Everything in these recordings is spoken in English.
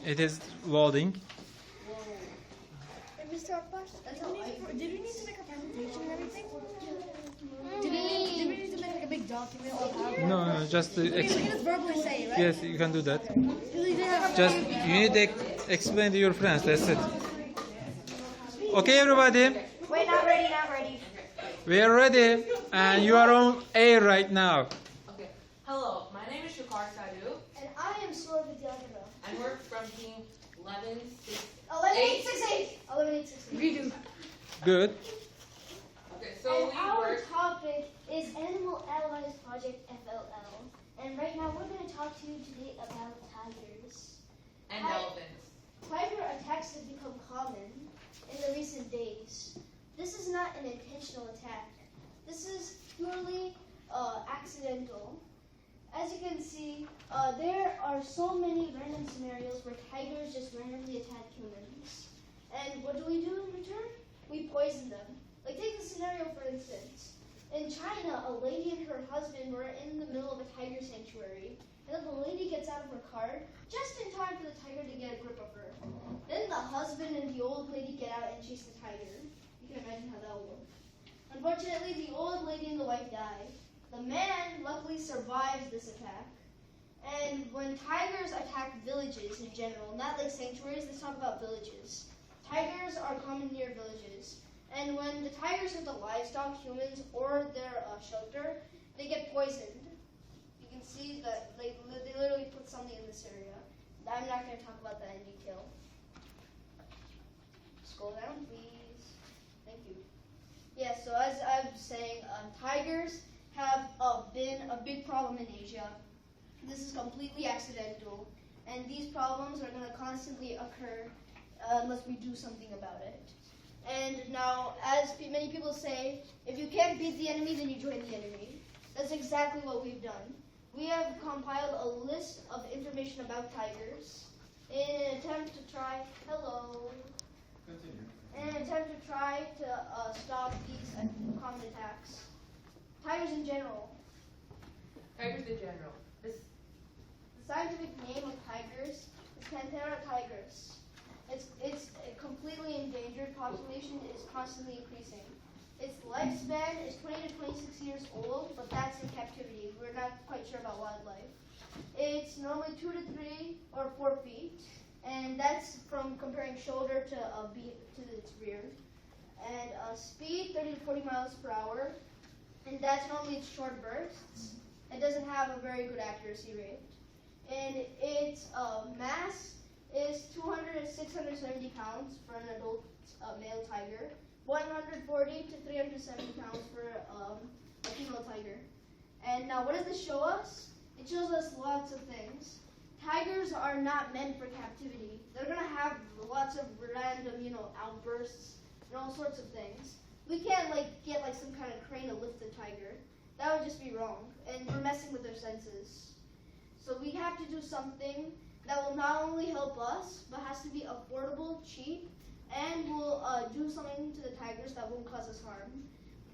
It is loading. Mr. Abbas, did we need to make a presentation and everything? Did we need to make like a big document or PowerPoint? No, just to We can just verbally say it, right? yes, you can do that. Usually they have Just you need to explain to your friends. That's it. Okay, everybody, Wait, not ready, not ready. we are ready, and you are on air right now. Okay. Hello, my name is Shukar Sadhu, And I am Sora Vidyadhara. and we're from team 11 11868. 11868. Redo. Good. Okay, so And we our work. topic is Animal Allies Project FLL. And right now we're going to talk to you today about tigers. And Hi. elephants. Tiger attacks have become common in the recent days. This is not an intentional attack. This is purely accidental. As you can see, there are so many random scenarios where tigers just randomly attack humans. And what do we do in return? We poison them. Like take the scenario for instance. In China, a lady and her husband were in the middle of a tiger sanctuary, and then the lady gets out of her car just in time for the tiger to get a grip of her. Then the husband and the old lady get out and chase the tiger. You can imagine how that will work. Unfortunately, the old lady and the wife die. The man luckily survives this attack. And when tigers attack villages in general, not like sanctuaries, let's talk about villages. Tigers are common near villages. And when the tigers hit the livestock, humans, or their shelter, they get poisoned. You can see that they literally put something in this area. I'm not going to talk about that in detail. Scroll down, please. Thank you. Yeah, so as I was saying, tigers have been a big problem in Asia. This is completely accidental, and these problems are going to constantly occur unless we do something about it. And now, as many people say, if you can't beat the enemy, then you join the enemy. That's exactly what we've done. We have compiled a list of information about tigers in an attempt to try, stop these common attacks. Tigers in general. Tigers in general. The scientific name of tigers is Panthera tigris. It's a completely endangered population. It is constantly increasing. Its lifespan is 20 to 26 years old, but that's in captivity. We're not quite sure about wildlife. It's normally 2 to 3 or 4 feet, and that's from comparing shoulder to its rear. And speed 30 to 40 miles per hour, and that's normally its short bursts. It doesn't have a very good accuracy rate. And its mass is 200 to 670 pounds for an adult male tiger, 140 to 370 pounds for a female tiger. And now what does this show us? It shows us lots of things. Tigers are not meant for captivity. They're going to have lots of random, outbursts and all sorts of things. We can't get some kind of crane to lift the tiger. That would just be wrong, and we're messing with their senses. So we have to do something that will not only help us, but has to be affordable, cheap, and will do something to the tigers that won't cause us harm.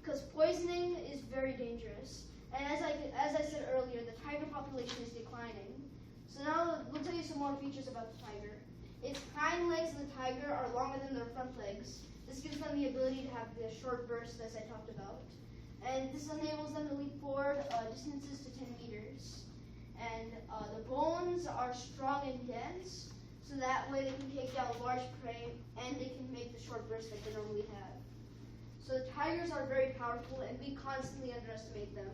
Because poisoning is very dangerous. And as I said earlier, the tiger population is declining. So now we'll tell you some more features about the tiger. Its hind legs in the tiger are longer than their front legs. This gives them the ability to have the short bursts, as I talked about. And this enables them to leap forward distances to 10 meters. And the bones are strong and dense, so that way they can take down large prey, and they can make the short bursts that they normally have. So tigers are very powerful, and we constantly underestimate them.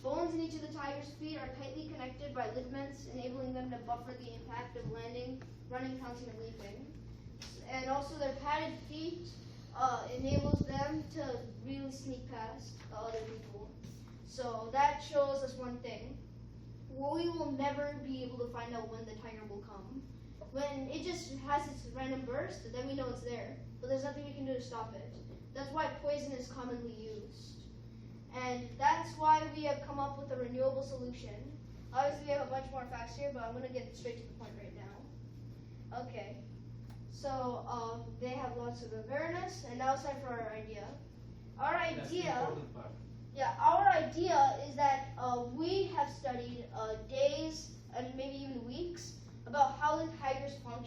Bones in each of the tiger's feet are tightly connected by ligaments, enabling them to buffer the impact of landing, running, pouncing, and leaping. And also their padded feet enables them to really sneak past the other people. So that shows us one thing. We will never be able to find out when the tiger will come. When it just has its random burst, then we know it's there. But there's nothing we can do to stop it. That's why poison is commonly used. And that's why we have come up with a renewable solution. Obviously we have a bunch more facts here, but I'm going to get straight to the point right now. Okay. So they have lots of awareness, and now it's time for our idea. Our idea is that we have studied days and maybe even weeks about how the tigers function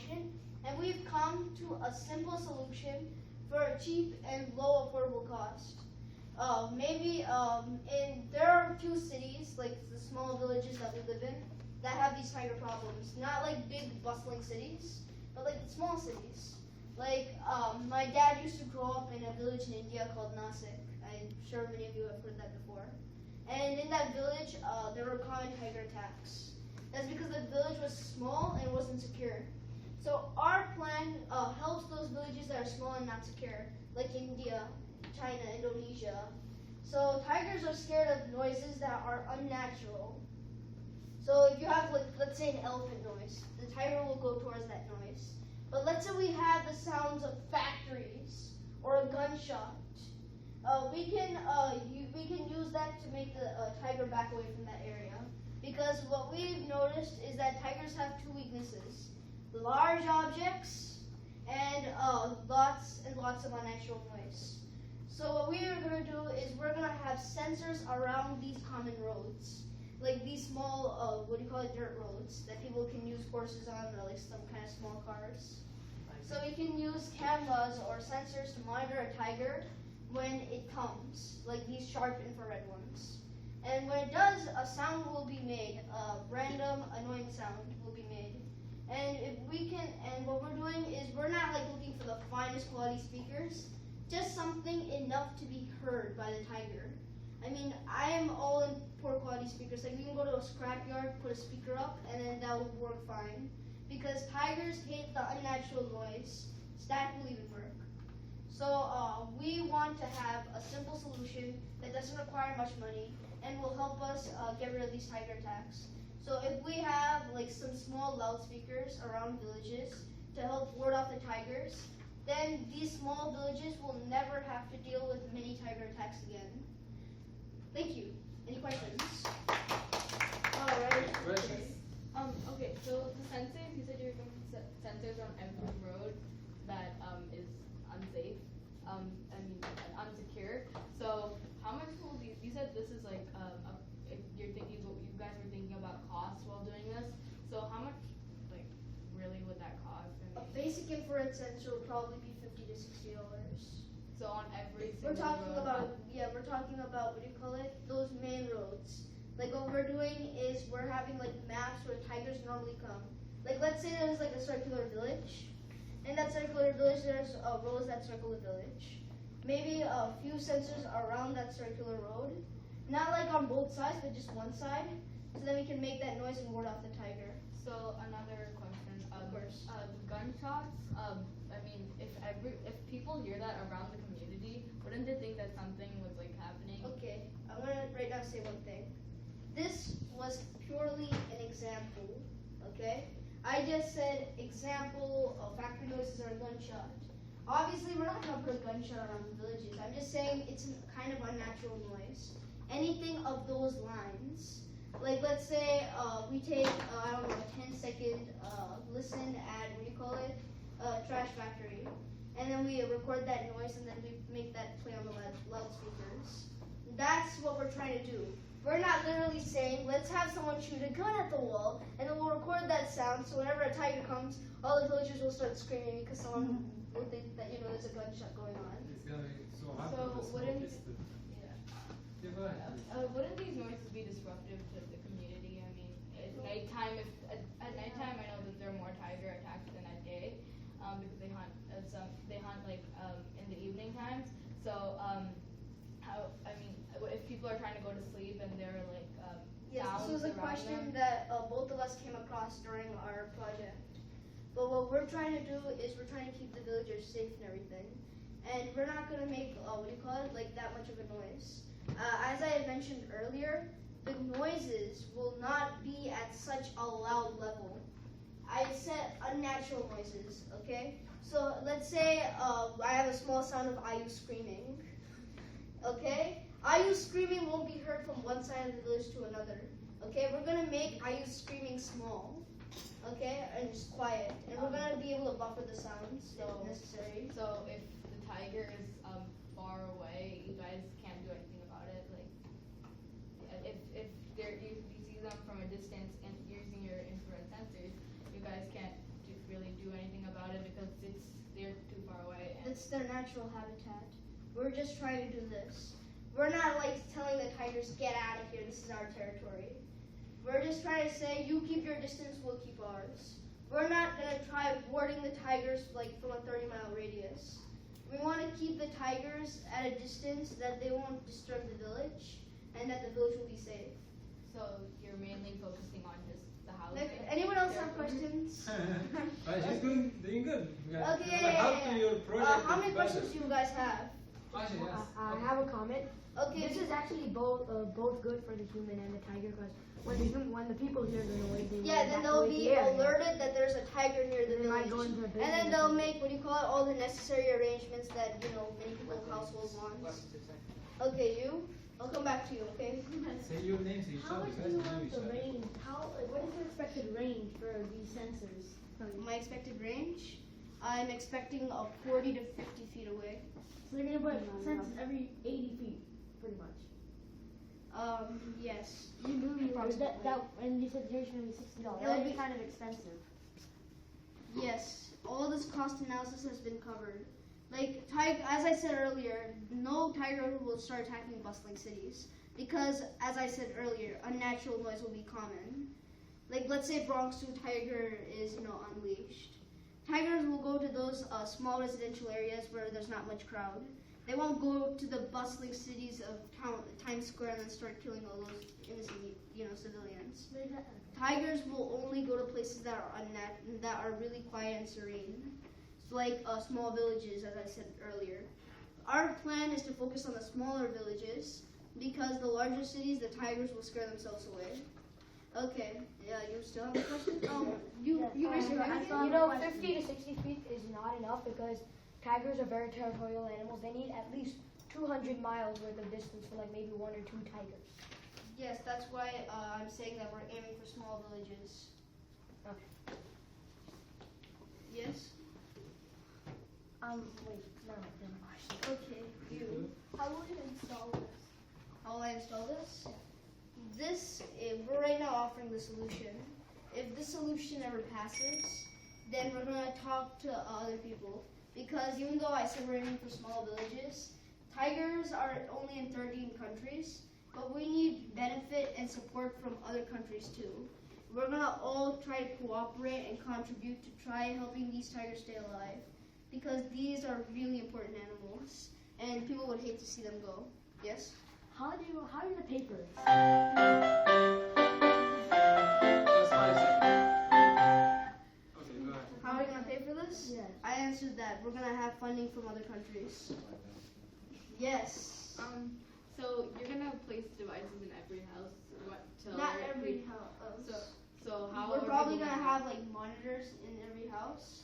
we've come to a simple solution for a cheap and low affordable cost. There are a few cities, like the small villages that we live in, that have these tiger problems. Not like big bustling cities, but like small cities. Like my dad used to grow up in a village in India called Nasik. I'm sure many of you have heard that before. And in that village, there were common tiger attacks. That's because the village was small and wasn't secure. So our plan helps those villages that are small and not secure, like India, China, Indonesia. So tigers are scared of noises that are unnatural. So if you have, like, let's say an elephant noise, the tiger will go towards that noise. But let's say we have the sounds of factories or a gunshot. We can use that to make the tiger back away from that area. Because what we've noticed is that tigers have two weaknesses: large objects and lots and lots of unnatural noise. So what we are going to do is we're going to have sensors around these common roads, like these small, dirt roads that people can use horses on, or like some kind of small cars. So we can use cameras or sensors to monitor a tiger when it comes, like these sharp infrared ones. And when it does, a sound will be made, a random annoying sound will be made. And what we're doing is we're not like looking for the finest quality speakers, just something enough to be heard by the tiger. I mean, I am all in poor quality speakers. Like, we can go to a scrapyard, put a speaker up, and then that will work fine. Because tigers hate the unnatural noise. Static will even work. So we want to have a simple solution that doesn't require much money and will help us get rid of these tiger attacks. So if we have like some small loudspeakers around villages to help ward off the tigers, then these small villages will never have to deal with many tiger attacks again. Thank you. Any questions? All right. Questions? Okay, so the sensors, you said you're going to put sensors on every road that is unsafe, unsecure. So how much will these, you said this is like, if you guys were thinking about cost while doing this, so how much, like, really would that cost? A basic infrared sensor would probably be $50 to $60. So on every single We're talking road? about those main roads. Like, what we're doing is we're having like maps where tigers normally come. Like, let's say there's like a circular village. In that circular village, there's roads that circle the village. Maybe a few sensors around that circular road. Not like on both sides, but just one side. So then we can make that noise and ward off the tiger. So another question. Of course. Gunshots. If people hear that around the community, wouldn't they think that something was like happening? Okay, I'm gonna right now say one thing. This was purely an example, okay? I just said example of factory noises or a gunshot. Obviously, we're not gonna put a gunshot around the villages. I'm just saying it's a kind of unnatural noise. Anything of those lines. Like, let's say we take, a 10-second listen at, trash factory. And then we record that noise and then we make that play on the loudspeakers. That's what we're trying to do. We're not literally saying, let's have someone shoot a gun at the wall and then we'll record that sound so whenever a tiger comes, all the villagers will start screaming because someone will think that, there's a gunshot going on. It's gonna be so hard So for the wouldn't- smoke is the- Yeah. Yeah, go ahead. Wouldn't these noises be disruptive to the community? I mean, at nighttime, at nighttime, I know that there are more tiger attacks than at day, because they hunt. They hunt like in the evening times. So if people are trying to go to sleep and they're like Yes, sounds this was a around question them. that both of us came across during our project. But what we're trying to do is we're trying to keep the villagers safe and everything. And we're not going to make, like that much of a noise. As I had mentioned earlier, the noises will not be at such a loud level. I said unnatural noises, okay? So let's say I have a small sound of Ayu screaming, okay? Ayu screaming won't be heard from one side of the village to another, okay? We're gonna make Ayu screaming small, okay? And just quiet. And we're gonna be able to buffer the sounds if necessary. So if the tiger is far away, you guys can't do anything about it. Like if you see them from a distance and using your infrared sensors, you guys can't really do anything about it because it's their natural habitat. We're just trying to do this. We're not like telling the tigers, get out of here, this is our territory. We're just trying to say, you keep your distance, we'll keep ours. We're not going to try boarding the tigers like from a 30-mile radius. We want to keep the tigers at a distance that they won't disturb the village and that the village will be safe. So you're mainly focusing on just the housing. Like, anyone else have questions? She's doing good. Okay. How to your project How many is questions do you guys have? I have a comment. Okay. This is actually both good for the human and the tiger, because when the people hear the noise, they Yeah, then they'll be alerted that there's a tiger near the They might village. go into a And then they'll make, all the necessary arrangements that, many people's households want. Okay, you? I'll come back to you, okay? Say your name, so you How much do you want the range? What is your expected range for these sensors? My expected range? I'm expecting 40 to 50 feet away. So they're gonna put sensors every 80 feet, pretty much. Yes. And you said yours gonna be $60. It'll That would be- be kind of expensive. Yes, all this cost analysis has been covered. Like, as I said earlier, no tiger will start attacking bustling cities because, as I said earlier, unnatural noise will be common. Like, let's say Bronx Zoo tiger is, unleashed. Tigers will go to those small residential areas where there's not much crowd. They won't go to the bustling cities of Times Square and then start killing all those innocent, civilians. Tigers will only go to places that are really quiet and serene. So like small villages, as I said earlier. Our plan is to focus on the smaller villages because the larger cities, the tigers will scare themselves away. Okay, yeah, you still have a question? You raised your hand again? 50 to 60 feet is not enough because tigers are very territorial animals. They need at least 200 miles worth of distance for like maybe 1 or 2 tigers. Yes, that's why I'm saying that we're aiming for small villages. Okay. Yes? Wait, no, never mind. Okay, you. How will you install this? How will I install this? We're right now offering the solution. If this solution ever passes, then we're going to talk to other people. Because even though I said we're aiming for small villages, tigers are only in 13 countries, but we need benefit and support from other countries too. We're going to all try to cooperate and contribute to try helping these tigers stay alive. Because these are really important animals, and people would hate to see them go. Yes? How do the papers? Okay, go ahead. How are we going to pay for this? Yes. I answered that. We're going to have funding from other countries. Yes. So you're gonna place devices in every house, Not every house. So how We're are probably people going to have like monitors in every house.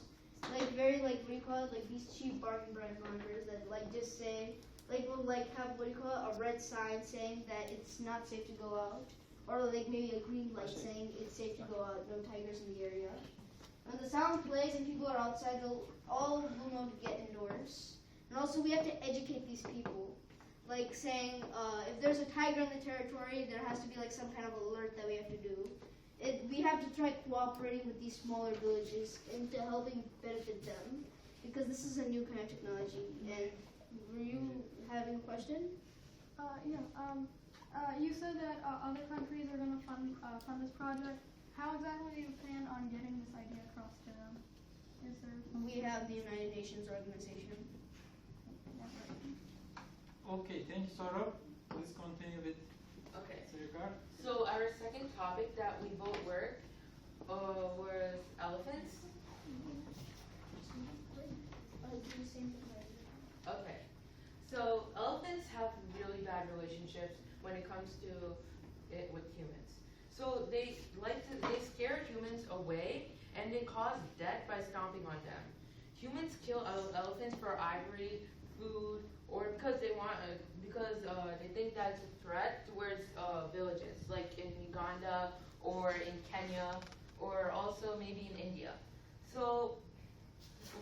Like very like, what do you call it? Like these cheap bargain brand monitors that like just say, like will like have, what do you call it? A red sign saying that it's not safe to go out. Or like maybe a green light saying it's safe to go out, no tigers in the area. When the sound plays and people are outside, all will know to get indoors. And also we have to educate these people. Like saying, if there's a tiger in the territory, there has to be like some kind of alert that we have to do. We have to try cooperating with these smaller villages into helping benefit them. Because this is a new kind of technology. And were you having a question? You said that other countries are going to fund this project. How exactly do you plan on getting this idea across to them? Is there We have the United Nations organization. Okay, thank you, Saurabh. Please continue with Okay, Sirikar. so our second topic that we both worked was elephants. Okay, so elephants have really bad relationships when it comes to it with humans. So they scare humans away and they cause death by stomping on them. Humans kill elephants for ivory, food, or because they think that's a threat towards villages, like in Uganda or in Kenya, or also maybe in India. So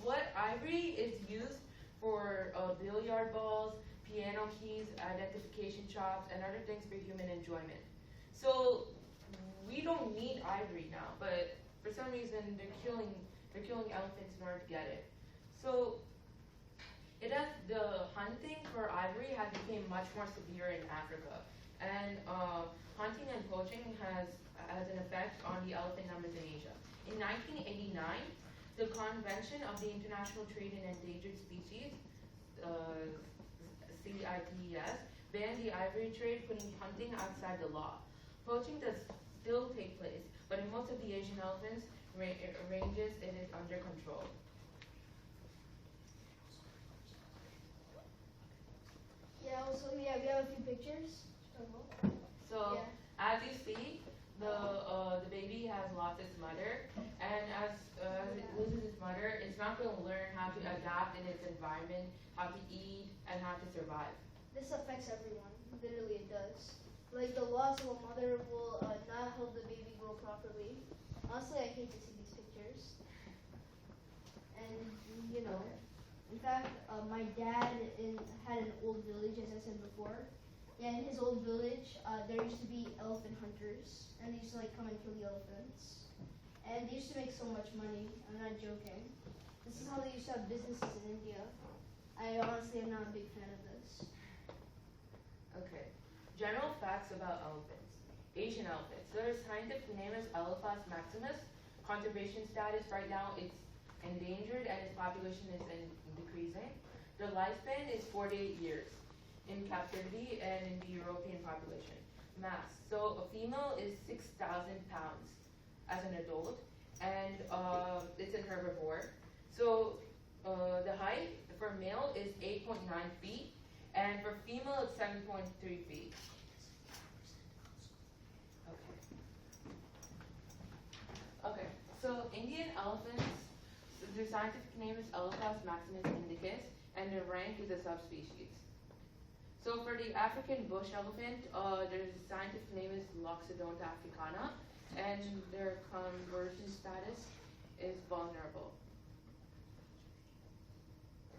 what ivory is used for billiard balls, piano keys, identification chops, and other things for human enjoyment. So we don't need ivory now, but for some reason they're killing elephants in order to get it. So The hunting for ivory has become much more severe in Africa, and hunting and poaching has an effect on the elephant numbers in Asia. In 1989, the Convention of the International Trade in Endangered Species, CITES, banned the ivory trade, putting hunting outside the law. Poaching does still take place, but in most of the Asian elephants ranges, it is under control. Yeah, also, we have a few pictures. So Yeah. as you see, the baby has lost its mother, and as it loses its mother, it's not going to learn how to adapt in its environment, how to eat, and how to survive. This affects everyone. Literally, it does. Like, the loss of a mother will not help the baby grow properly. Honestly, I hate to see these pictures. And, you know, in fact, my dad had an old village, as I said before. Yeah, in his old village, there used to be elephant hunters, and they used to, like, come and kill the elephants. And they used to make so much money. I'm not joking. This is how they used to have businesses in India. I honestly am not a big fan of this. Okay. General facts about elephants. Asian elephants. Their scientific name is Elephas maximus. Conservation status right now it's endangered and its population is decreasing. Their lifespan is 48 years in captivity and in the European population. Mass. So a female is 6,000 pounds as an adult, and it's a herbivore. So the height for male is 8.9 feet, and for female it's 7.3 feet. Okay, so Indian elephants, their scientific name is Elephas maximus indicus, and their rank is a subspecies. So for the African bush elephant, their scientific name is Loxodonta africana, and their conversion status is vulnerable.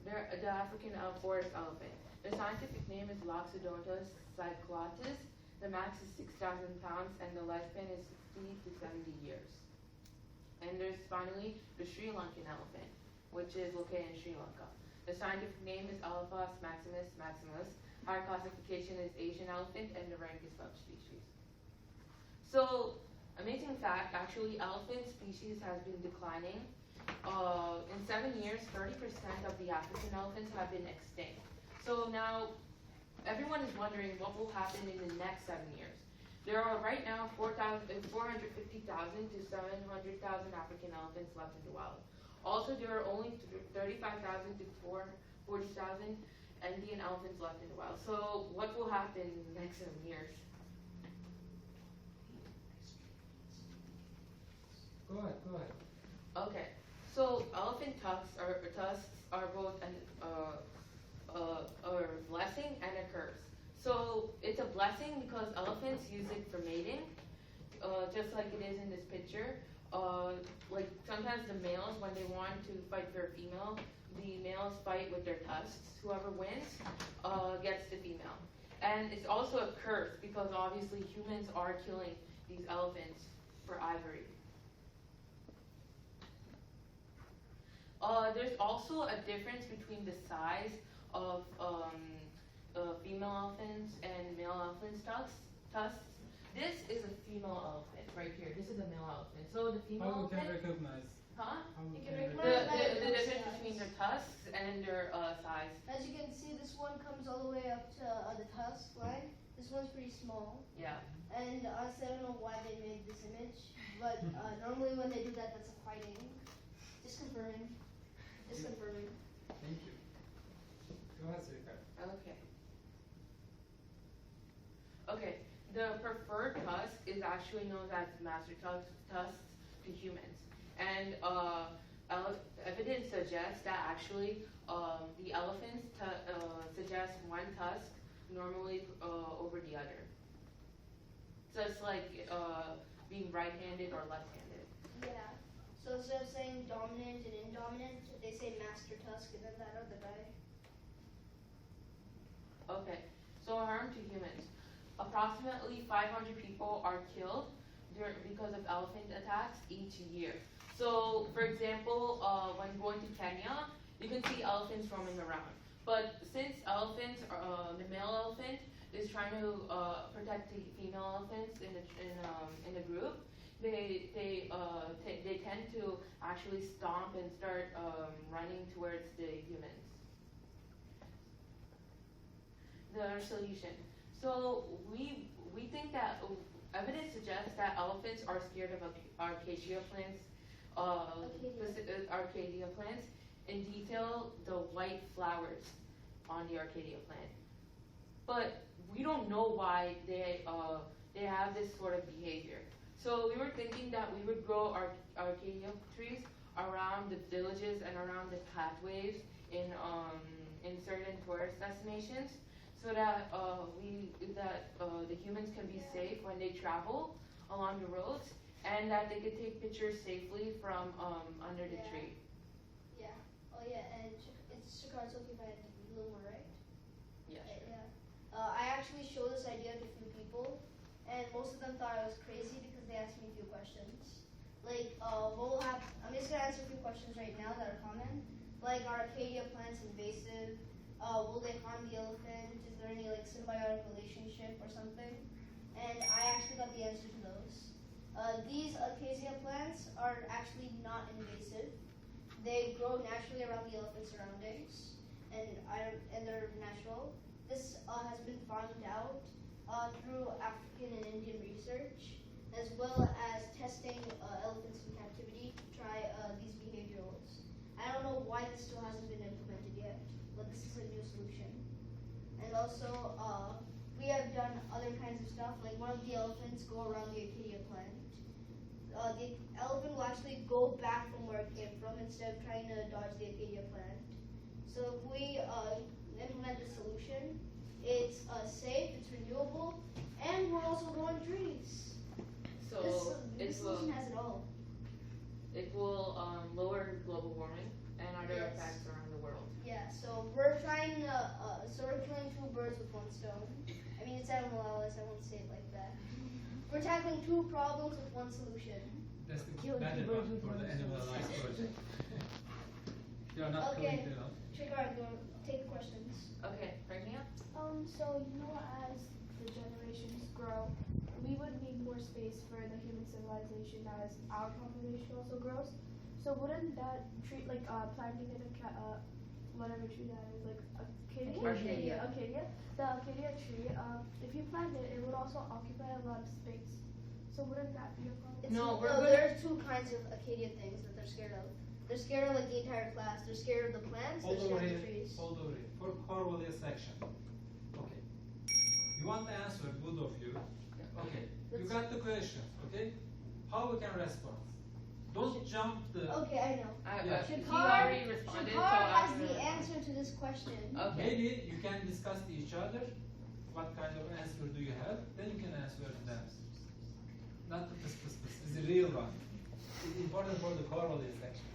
The African forest elephant, their scientific name is Loxodonta cyclotis. The max is 6,000 pounds, and the lifespan is 60 to 70 years. And there's finally the Sri Lankan elephant, which is located in Sri Lanka. The scientific name is Elephas maximus maximus. Higher classification is Asian elephant, and the rank is subspecies. So, amazing fact, actually elephant species has been declining. In 7 years, 30% of the African elephants have been extinct. So now, everyone is wondering what will happen in the next 7 years. There are right now 450,000 to 700,000 African elephants left in the wild. Also, there are only 35,000 to 40,000 Indian elephants left in the wild. So, what will happen in the next 7 years? Go ahead. Okay, so elephant tusks are both a blessing and a curse. So it's a blessing because elephants use it for mating, just like it is in this picture. Like sometimes the males, when they want to fight for a female, the males fight with their tusks. Whoever wins gets the female. And it's also a curse because obviously humans are killing these elephants for ivory. There's also a difference between the size of female elephants and male elephants' tusks. This is a female elephant right here. This is a male elephant. So the female How we can elephant, recognize? huh? How we You can can recognize? recognize- The difference between their tusks and their size. As you can see, this one comes all the way up to the tusk line. This one's pretty small. Yeah. And honestly, I don't know why they made this image, but normally when they do that, that's a fighting. Just confirming. Thank you. Go ahead, Srikar. Okay. Okay. The preferred tusk is actually known as master tusks to humans, and evidence suggests that actually the elephants suggest one tusk normally over the other. So it's like being right-handed or left-handed. Yeah. So instead of saying dominant and indominant, they say master tusk and then that other guy. Okay. So harm to humans. Approximately 500 people are killed because of elephant attacks each year. So, for example, when going to Kenya, you can see elephants roaming around. But since elephants, the male elephant is trying to protect the female elephants in the group, they tend to actually stomp and start running towards the humans. The solution. So we think that evidence suggests that elephants are scared of acacia plants, Arcadia plants. In detail, the white flowers on the Arcadia plant. But we don't know why they have this sort of behavior. So we were thinking that we would grow our Arcadia trees around the villages and around the pathways in certain tourist destinations, so that the humans can be safe when they travel along the roads, and that they could take pictures safely from under the tree. Yeah. Oh yeah, and it's Chicago's okay if I had a little more, right? Yeah. Yeah. I actually showed this idea to a few people, and most of them thought I was crazy because they asked me a few questions. Like, I'm just gonna answer a few questions right now that are common. Like, are Acadia plants invasive? Will they harm the elephant? Is there any like symbiotic relationship or something? And I actually got the answer to those. These acacia plants are actually not invasive. They grow naturally around the elephant surroundings, and they're natural. This has been found out through African and Indian research, as well as testing elephants in captivity to try these behaviorals. I don't know why this still hasn't been implemented yet, but this is a new solution. And also, we have done other kinds of stuff, like one of the elephants go around the acacia plant. The elephant will actually go back from where it came from instead of trying to dodge the acacia plant. So if we implement this solution, it's safe, it's renewable, and we're also growing trees. So This solution has it all. it will lower global warming and other Yes. effects around the world. Yeah, so we're trying we're killing two birds with one stone. I mean, it's animal hours, I won't say it like that. We're tackling two problems with one solution. That's the Kill better people one with for the one animal sword. rights project. You are not Okay. going to know. Trigard, take the questions. Okay, Pragnia? So as the generations grow, we would need more space for the human civilization as our population also grows. So wouldn't that treat like planting in whatever tree that is, like Arcadia. the Acacia tree, if you plant it, it would also occupy a lot of space. So wouldn't that be a problem? There's two kinds of Acadia things that they're scared of. They're scared of like the entire class. They're scared of the plants. Hold They're over scared of here. the trees. Hold over here. For Corvalia section. Okay. You want the answer, good of you. Okay. You got the question, okay? How we can respond? Don't jump the... Okay, I know. Yeah. He Shakar already responded, so has I'm the gonna- answer to this question. Okay. Maybe you can discuss to each other what kind of answer do you have, then you can answer them. Not the this. It's the real one. It's important for the Corvalia section.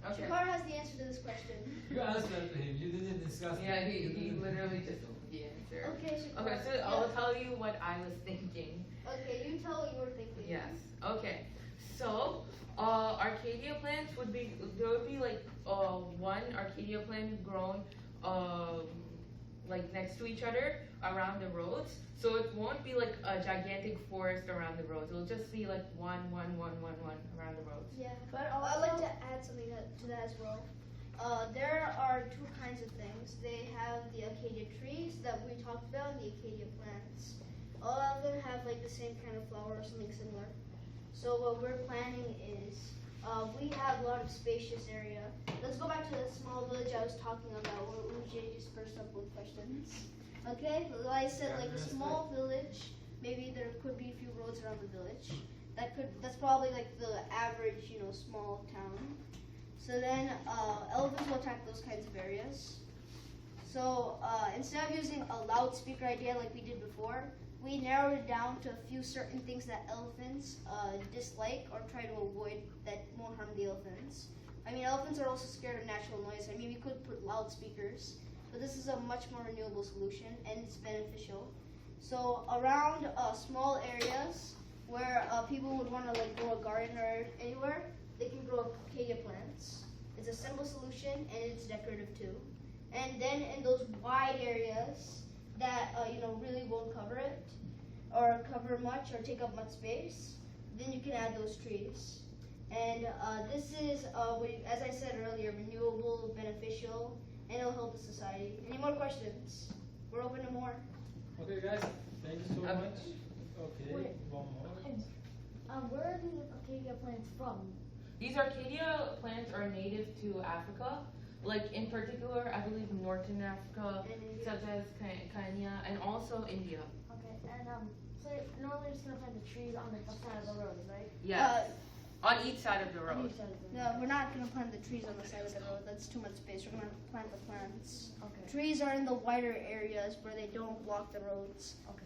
Okay. Shakar has the answer to this question. You answered to him. You didn't discuss Yeah, it. he You didn't- literally just told the answer. Okay, Shakar. Okay, so I'll tell you what I was thinking. Okay, you tell what you were thinking. Yes. Okay. So, Arcadia plants would be, there would be like one Arcadia plant grown like next to each other around the roads. So it won't be like a gigantic forest around the roads. It'll just be like one around the roads. Yeah. But I'd like also, to add something to that as well. There are two kinds of things. They have the Acacia trees that we talked about and the Acacia plants. All of them have like the same kind of flower or something similar. So what we're planning is we have a lot of spacious area. Let's go back to the small village I was talking about where Ujay just burst up with questions. Okay, so I said like a small village, maybe there could be a few roads around the village. That's probably like the average, small town. So then elephants will attack those kinds of areas. So instead of using a loudspeaker idea like we did before, we narrowed it down to a few certain things that elephants dislike or try to avoid that won't harm the elephants. I mean, elephants are also scared of natural noise. I mean, we could put loudspeakers, but this is a much more renewable solution and it's beneficial. So around small areas where people would want to like grow a garden or anywhere, they can grow acacia plants. It's a simple solution and it's decorative too. And then in those wide areas that really won't cover it or cover much or take up much space, then you can add those trees. And this is, as I said earlier, renewable, beneficial, and it'll help the society. Any more questions? We're open to more. Okay, guys, thank you so much. Okay, Wait. one more. Where are these acacia plants from? These acacia plants are native to Africa, like in particular, I believe Northern Africa, such as Kenya, and also India. Okay, and so normally you're just gonna plant the trees on the side of the road, right? Yes, on each side of the On road. each side of the road. No, we're not going to plant the trees on the side of the road. That's too much space. We're going to plant the plants. Okay. Trees are in the wider areas where they don't block the roads. Okay.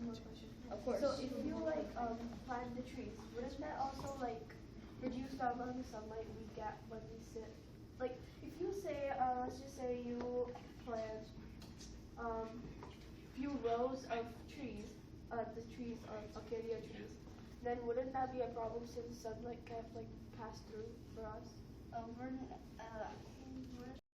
One more question. Of course. So if you like plant the trees, wouldn't that also like reduce the amount of sunlight we get when we sit? Like if you say, let's just say you plant few rows of trees, the trees are acacia trees, then wouldn't that be a problem since sunlight can't like pass through for us?